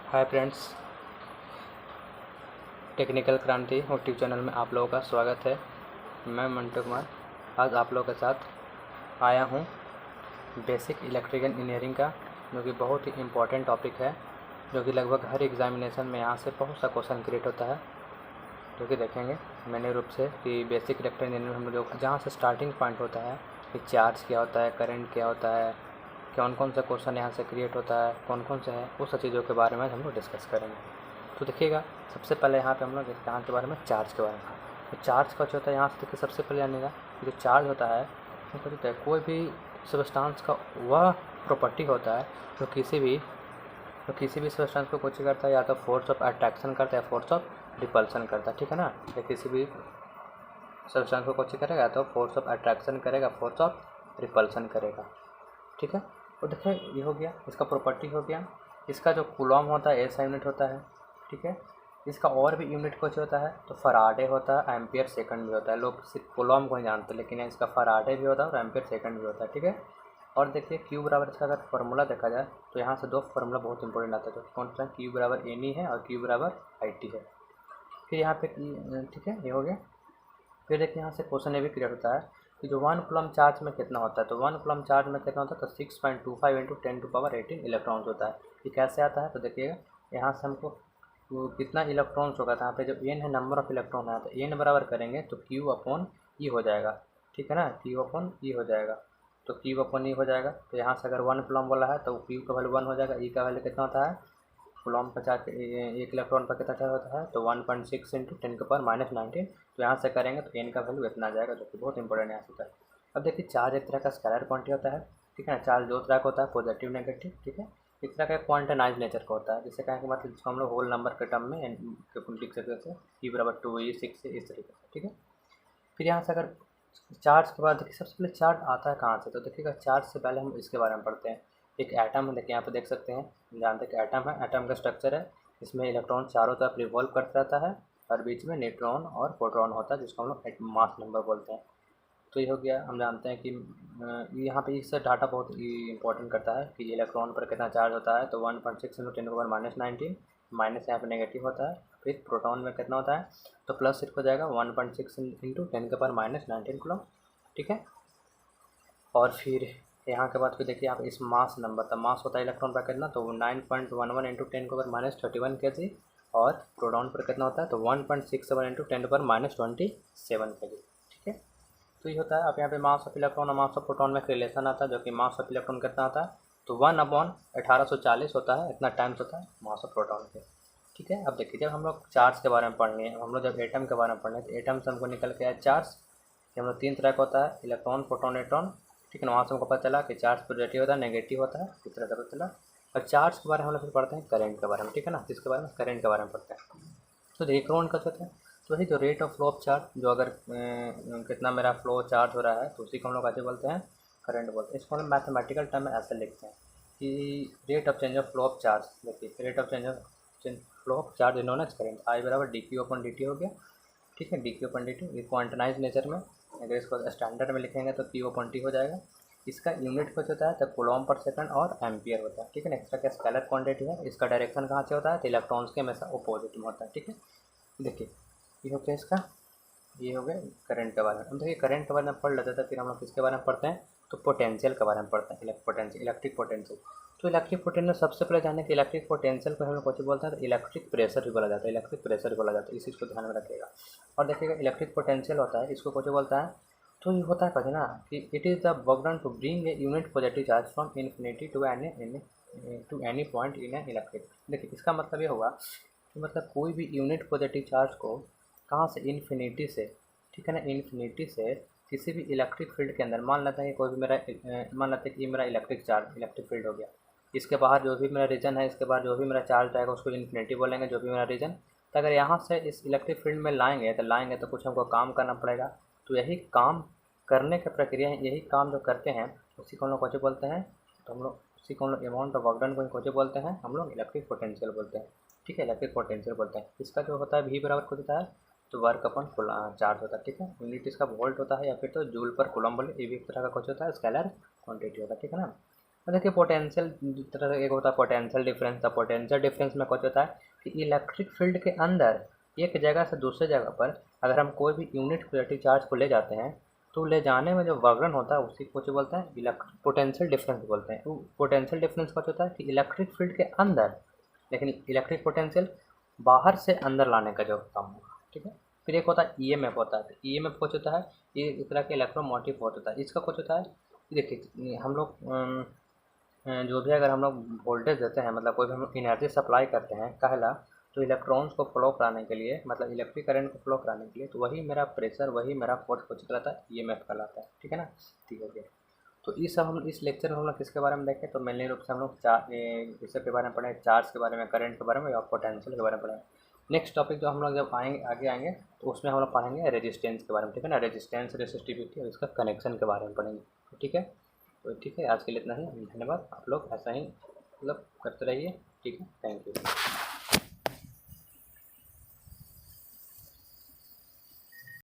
Hi friends, technical क्रांति YouTube channel में आप लोगों का स्वागत है। मैं मंटू कुमार आज आप लोगों के साथ आया हूँ बेसिक इलेक्ट्रिकल इंजीनियरिंग का, जो कि बहुत ही इम्पोर्टेंट टॉपिक है, जो कि लगभग हर एग्जामिनेशन में यहाँ से बहुत सा क्वेश्चन क्रिएट होता है, जो कि देखेंगे मैंने रूप से कि बेसिक इलेक्ट्रिकल इंजीनियरिंग में जो जहाँ से स्टार्टिंग पॉइंट होता है कि चार्ज क्या होता है, करंट क्या होता है, कौन कौन सा क्वेश्चन यहाँ से क्रिएट होता है, कौन कौन से है, उस चीज़ों के बारे में हम लोग डिस्कस करेंगे। तो देखिएगा, सबसे पहले यहाँ पे हम लोग यहाँ के बारे में चार्ज के बारे में। तो चार्ज का जो होता है यहाँ से देखिए, सबसे पहले जानेगा जो चार्ज होता है वो क्या होता है, कोई भी सब्सटेंस का वह प्रॉपर्टी होता है जो किसी भी सब्सटेंस को कुछ करता है, या तो फोर्स ऑफ अट्रैक्शन करता है या फोर्स ऑफ रिपल्सन करता है, ठीक है ना। या किसी भी सब्सटेंस को कुछ करेगा तो फोर्स ऑफ अट्रैक्शन करेगा, फोर्स ऑफ रिपल्सन करेगा, ठीक है। तो देखिए ये हो गया, इसका प्रॉपर्टी हो गया। इसका जो कूलॉम होता है ऐसा यूनिट होता है, ठीक है। इसका और भी यूनिट कुछ होता है, तो फराडे होता है, एम्पियर सेकंड भी होता है। लोग सिर्फ कूलॉम को ही जानते हैं, लेकिन इसका फराडे भी होता है और एम्पियर सेकंड भी होता है, ठीक है। और देखिए क्यू बराबर इसका अगर फार्मूला देखा जाए तो यहाँ से दो फार्मूला बहुत इंपॉर्टेंट आता है, जो कौन सा, क्यू बराबर एन ई है और क्यू बराबर आई टी है। फिर यहाँ पे ठीक है, ये हो गया। फिर देखिए यहाँ से क्वेश्चन ये भी क्लियर होता है कि जो 1 कूलम चार्ज में कितना होता है, तो 1 कूलम चार्ज में कितना होता है, तो 6.25 इंटू 10⁻18 इलेक्ट्रॉन्स होता है। ये कैसे आता है, तो देखिएगा यहाँ से हमको वो कितना इलेक्ट्रॉन्स होगा, तो यहाँ पे जब एन है नंबर ऑफ इलेक्ट्रॉन है, तो एन बराबर करेंगे तो क्यू अपॉन ई हो जाएगा, ठीक है ना। क्यू अपॉन ई हो जाएगा, तो क्यू अपॉन ई हो जाएगा। तो यहाँ से अगर 1 कूलम बोला है तो क्यू का वैल्यू 1 हो जाएगा, ई का वैल्यू कितना होता है, कूलॉम पर चार्ज एक इलेक्ट्रॉन पर कितना चार्ज होता है, तो 1.6 इंटू 10⁻19। तो यहाँ से करेंगे तो एन का वैल्यू इतना आ जाएगा, जो कि बहुत इंपॉर्टेंट यहाँ से होता है। अब देखिए चार्ज एक तरह का स्केलर क्वांटिटी होता है, ठीक है ना। चार्ज दो तरह का होता है, पॉजिटिव नेगेटिव, ठीक है। एक तरह का क्वांटाइज नेचर का होता है, जिससे कहें कि मतलब जिसको हम लोग होल नंबर के टर्म में लिख सकते हैं, ई बराबर 2 ई 6 इस तरीके से, ठीक है। फिर यहाँ से अगर चार्ज के बाद देखिए सबसे पहले चार्ज आता है कहाँ से, तो देखिएगा चार्ज से पहले हम इसके बारे में पढ़ते हैं। एक एटम है, देखिए यहाँ पे देख सकते हैं, जानते हैं कि एटम है, एटम का स्ट्रक्चर है। इसमें इलेक्ट्रॉन चारों तरफ रिवॉल्व करता रहता है और बीच में न्यूट्रॉन और प्रोटॉन होता है, जिसको हम लोग मास नंबर बोलते हैं। तो ये हो गया, हम जानते हैं कि यहाँ पे इससे डाटा बहुत इंपॉर्टेंट करता है कि इलेक्ट्रॉन पर कितना चार्ज होता है, तो 1.6 इंटू 10⁻19 माइनस यहाँ पे नेगेटिव होता है। फिर प्रोटॉन में कितना होता है, तो प्लस सिर्फ हो जाएगा 1.6 इंटू 10⁻19 कूलम, ठीक है। और फिर यहाँ के बाद फिर देखिए आप इस मास नंबर, तो मास होता है इलेक्ट्रॉन पर कितना, तो 9.11 इंटू 10⁻31 kg, और प्रोटॉन पर कितना होता है, तो 1.67 इंटू 10⁻27 kg, ठीक है। तो ये होता है। अब यहाँ पे मास ऑफ इलेक्ट्रॉन और मास ऑफ प्रोटॉन में रिलेशन आता है, जो कि मास ऑफ इलेक्ट्रॉन कितना आता है, तो 1/1840 होता है, इतना टाइम्स होता है मास ऑफ प्रोटॉन के, ठीक है। अब देखिए जब हम लोग चार्ज के बारे में पढ़नी है, हम लोग जब एटम के बारे में पढ़ने, तो एटम से हमको निकल के आया चार्ज, कि हम लोग 3 तरह का होता है, इलेक्ट्रॉन, प्रोटॉन, न्यूट्रॉन, ठीक है ना। वहाँ से हमको पता चला कि चार्ज पॉजिटिव होता है, नेगेटिव होता है, किस तरह से पता चला। और चार्ज के बारे में हम लोग फिर पढ़ते हैं करंट के बारे में, ठीक है ना, जिसके बारे में करंट के बारे में पढ़ते हैं। तो देखिए करंट का होता है, तो वही जो rate of flow of charge, जो अगर कितना मेरा फ्लो चार्ज हो रहा है, तो उसी को हम लोग कैसे बोलते हैं, करंट बोलते हैं। इसको हम मैथमेटिकल टर्म में ऐसे लिखते हैं कि rate of change of flow of charge, देखिए rate of change flow of charge is known as current, I बराबर D Q upon D T हो गया, ठीक है। D Q upon D T, ये क्वांटनाइज नेचर में, अगर इसको स्टैंडर्ड में लिखेंगे तो क्यू अपन टी हो जाएगा। इसका यूनिट कुछ होता है, तो कूलॉम पर सेकंड और एम्पियर होता है, ठीक है ना। एक्स्ट्रा का स्केलर क्वांटिटी है, इसका डायरेक्शन कहाँ से होता है, तो इलेक्ट्रॉन्स के हमेशा अपोजिट में होता है, ठीक है। देखिए ये हो गया इसका, ये हो गया करंट के बारे में। हम देखिए करंट के बारे में पढ़ लेते थे, फिर हम लोग किसके बारे में पढ़ते हैं, तो पोटेंशियल के बारे में पढ़ते हैं, इलेक्ट्रिक पोटेंशियल। तो इलेक्ट्रिक पोटेंशियल सबसे पहले जाने कि इलेक्ट्रिक पोटेंशियल को हम लोग कुछ बोलते हैं, तो इलेक्ट्रिक प्रेशर भी बोला जाता है, इलेक्ट्रिक प्रेशर बोला जाता है, इस चीज़ को ध्यान में रखिएगा। और देखिएगा इलेक्ट्रिक पोटेंशियल होता है, इसको कुछ बोलता है, तो ये होता है कहते ना कि it is the work done to bring a unit positive charge from infinity to any point in a electric. देखिए इसका मतलब ये होगा कि मतलब कोई भी यूनिट पॉजिटिव चार्ज को कहाँ से, इन्फिनिटी से, ठीक है ना, इन्फिनिटी से किसी भी इलेक्ट्रिक फील्ड के अंदर, मान लेते हैं कि कोई भी मान लेते हैं कि ये मेरा इलेक्ट्रिक चार्ज, इलेक्ट्रिक फील्ड हो गया, इसके बाहर जो भी मेरा रीजन है, इसके बाहर जो भी मेरा चार्ज आएगा उसको इन्फिनिटी बोलेंगे, जो भी मेरा रीजन। तो अगर यहाँ से इस इलेक्ट्रिक फील्ड में लाएंगे तो कुछ हमको काम करना पड़ेगा, तो यही काम करने की प्रक्रिया है, यही काम जो करते हैं उसी को हम लोग कैसे बोलते हैं, तो हम लोग उसी को हम लोग अमाउंट ऑफ वर्क डन को कैसे बोलते हैं, हम लोग इलेक्ट्रिक पोटेंशियल बोलते हैं, ठीक है, इलेक्ट्रिक पोटेंशियल बोलते हैं। इसका जो होता है भी बराबर कुछ होता है, तो वर्क अपन चार्ज होता है, ठीक है। यूनिट इसका वोल्ट होता है, या फिर तो जूल पर कूलम बोले, ये भी एक तरह का कुछ होता है, स्केलर क्वांटिटी होता है, ठीक है ना। देखिए पोटेंशियल तरह एक होता है पोटेंशियल डिफरेंस। था पोटेंशियल डिफरेंस में कुछ होता है कि इलेक्ट्रिक फील्ड के अंदर एक जगह से दूसरे जगह पर अगर हम कोई भी यूनिट पॉजिटिव चार्ज को ले जाते हैं तो ले जाने में जो वर्णन होता है उसी को बोलते हैं इलेक्ट्रिक पोटेंशियल डिफरेंस बोलते हैं। पोटेंशियल डिफरेंस का होता है कि इलेक्ट्रिक फील्ड के अंदर, लेकिन इलेक्ट्रिक पोटेंशियल बाहर से अंदर लाने का जो काम होगा, ठीक है। फिर एक होता है ईएमएफ होता है। ईएमएफ कुछ होता है ये एक तरह के इलेक्ट्रोमोटिव होता है। इसका कुछ होता है देखिए हम लोग जो भी अगर हम लोग वोल्टेज देते हैं, मतलब कोई भी हम लोग एनर्जी सप्लाई करते हैं कहला, तो इलेक्ट्रॉन्स को फ्लो कराने के लिए, मतलब इलेक्ट्रिक करंट को फ्लो कराने के लिए, तो वही मेरा प्रेशर, वही मेरा फोर्स कुछ कहलाता है, ईएमएफ कहलाता है, ठीक है ना। ठीक है। तो इस सब हम इस लेक्चर में हम लोग किसके बारे में देखें तो मेनली रूप से हम लोग इसके बारे में पढ़ें, चार्ज के बारे में, करंट के बारे में या पोटेंशियल के बारे में पढ़ें। नेक्स्ट टॉपिक जो हम लोग जब आएंगे आगे आएंगे तो उसमें हम लोग पढ़ेंगे रेजिस्टेंस के बारे में, ठीक है ना। रेजिस्टेंस, रेसिस्टिविटी और इसका कनेक्शन के बारे में पढ़ेंगे, ठीक है। तो ठीक है, आज के लिए इतना ही। धन्यवाद। आप लोग ऐसा ही मतलब करते रहिए, ठीक है। Thank you.